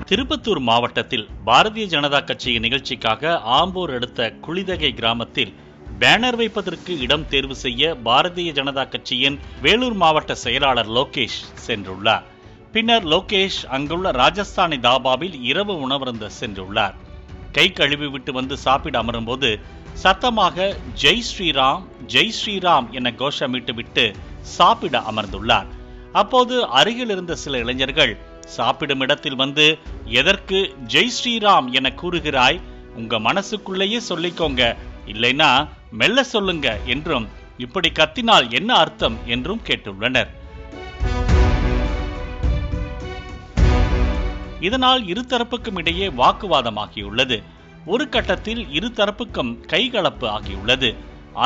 திருப்பத்தூர் மாவட்டத்தில் பாரதிய ஜனதா கட்சியின் நிகழ்ச்சிக்காக ஆம்பூர் அடுத்த குளிதகை கிராமத்தில் பேனர் வைப்பதற்கு இடம் தேர்வு செய்ய பாரதிய ஜனதா கட்சியின் வேலூர் மாவட்ட செயலாளர் லோகேஷ் சென்றுள்ளார். பின்னர் லோகேஷ் அங்குள்ள ராஜஸ்தானி தாபாவில் இரவு உணவருந்த சென்றுள்ளார். கை கழுவி விட்டு வந்து சாப்பிட அமரும் போது சத்தமாக ஜெய் ஸ்ரீராம் ஜெய் ஸ்ரீராம் என கோஷமிட்டு விட்டு சாப்பிட அமர்ந்துள்ளார். அப்போது அருகில் இருந்த சில இளைஞர்கள் சாப்பிடும் இடத்தில் வந்து எதற்கு ஜெய் ஸ்ரீராம் என கூறுகிறாய், உங்க மனசுக்குள்ளேயே சொல்லிக்கோங்க, இல்லைன்னா மெல்ல சொல்லுங்க என்றும், இப்படி கத்தினால் என்ன அர்த்தம் என்றும் கேட்டுள்ளனர். இதனால் இருதரப்புக்கும் இடையே வாக்குவாதமாகியுள்ளது. ஒரு கட்டத்தில் இருதரப்புக்கும் கைகலப்பு ஆகியுள்ளது.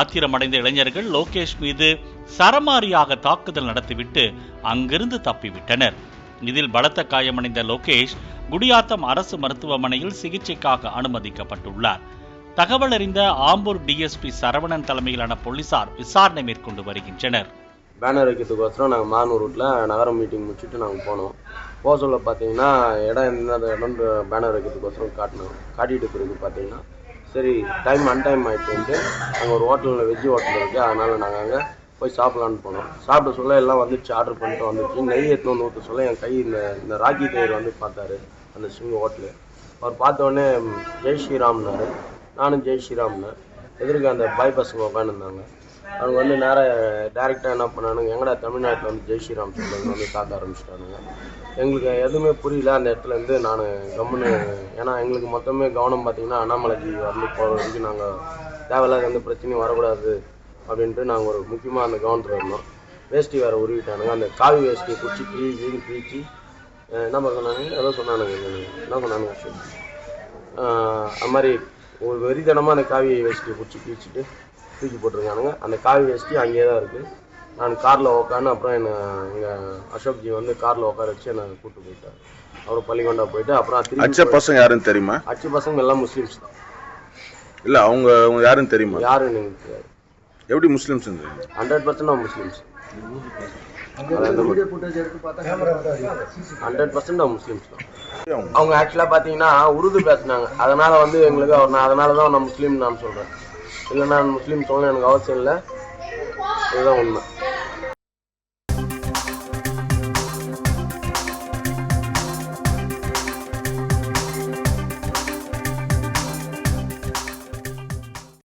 ஆத்திரமடைந்த இளைஞர்கள் லோகேஷ் மீது சரமாரியாக தாக்குதல் நடத்திவிட்டு அங்கிருந்து தப்பிவிட்டனர். இதில் பலத்த காயமடைந்த லோகேஷ் குடியாத்தம் அரசு மருத்துவமனையில் சிகிச்சைக்காக அனுமதிக்கப்பட்டுள்ளார். தகவல் அறிந்த ஆம்பூர் டிஎஸ்பி சரவணன் தலைமையிலான போலீசார் விசாரணை மேற்கொண்டு வருகின்றனர். பேனர் வைக்கிறதுக்கோசரம் நாங்கள் மானூர் ரூட்டில் நகரம் மீட்டிங் முடிச்சுட்டு நாங்கள் போனோம். போக சொல்ல பார்த்தீங்கன்னா இடம் எந்த இடம் பேனர் வைக்கிறதுக்கோசரம் காட்டிட்டு பிறகு பார்த்தீங்கன்னா சரி டைம் அன்டைம் ஆகிட்டு அங்கே ஒரு ஹோட்டலில் வெஜ்ஜு ஹோட்டல் இருக்குது, அதனால் நாங்கள் அங்கே போய் சாப்பிட்லான்னு போனோம். சாப்பிட சொல்ல எல்லாம் வந்துடுச்சு, ஆர்டர் பண்ணிட்டு வந்துடுச்சு. நெய் எடுத்து வந்து ஊற்ற சொல்ல என் கை இந்த ராக்கி தயிர் வந்து பார்த்தாரு அந்த சிங்க ஹோட்டலு. அவர் பார்த்தோடனே ஜெய் ஸ்ரீராம்னாரு. நானும் ஜெய் ஸ்ரீராம்னு எதிர்க்க அந்த பாய் பசங்க உட்காந்துருந்தாங்க. அவங்க வந்து டேரெக்டாக என்ன பண்ணானுங்க, எங்கடா தமிழ்நாட்டில் வந்து ஜெய் ஸ்ரீராம் சொல்லுங்க வந்து தாக்க ஆரம்பிச்சிட்டானுங்க. எங்களுக்கு எதுவுமே புரியல. அந்த இடத்துலேருந்து நான் கம்முன்னு, ஏன்னா எங்களுக்கு மொத்தமே கவனம் பார்த்தீங்கன்னா அண்ணாமலைக்கு வந்து போகிற வரைக்கும் நாங்கள் தேவையில்லாத எந்த பிரச்சனையும் வரக்கூடாது அப்படின்ட்டு நாங்கள் ஒரு முக்கியமாக அந்த கவனத்தில் இருந்தோம். வேஷ்டி வேறு உருவிட்டானுங்க. அந்த காவி வேஷ்டியை பிடிச்சி கிழிச்சு என்ன பண்ணானுங்க, ஏதோ சொன்னானுங்க. என்ன சொன்னானுங்க அது மாதிரி ஒரு வெறித்தனமாக அந்த காவி வேஷ்டியை பிடிச்சி கிழிச்சிட்டு தூக்கி போட்டிருக்கானுங்க. அந்த காவி வேஷ்டி அங்கேயே தான் இருக்குது. நான் காரில் உட்காந்து அப்புறம் எங்கள் அசோக்ஜி வந்து காரில் உட்கார வச்சு என்னை கூப்பிட்டு போயிட்டார். அப்புறம் பள்ளிக்கொண்டா போயிட்டு அப்புறம் அச்ச பசங்க யாருன்னு தெரியுமா? அச்சு பசங்க எல்லாம் முஸ்லீம்ஸ் தான். இல்லை அவங்க யாருன்னு தெரியுமா? யாருன்னு எனக்கு தெரியாது. எப்படி முஸ்லீம்ஸ்? 100% முஸ்லீம்ஸ். 100% முஸ்லீம்ஸ் தான். அவங்க ஆக்சுவலாக பார்த்தீங்கன்னா உருது பேசினாங்க. அதனால் வந்து எங்களுக்கு அதனால தான் நான் முஸ்லீம் நான் சொல்கிறேன். இல்லைன்னா முஸ்லீம் சொல்லணும் எனக்கு அவசியம் இல்லை. இதுதான் உண்மை.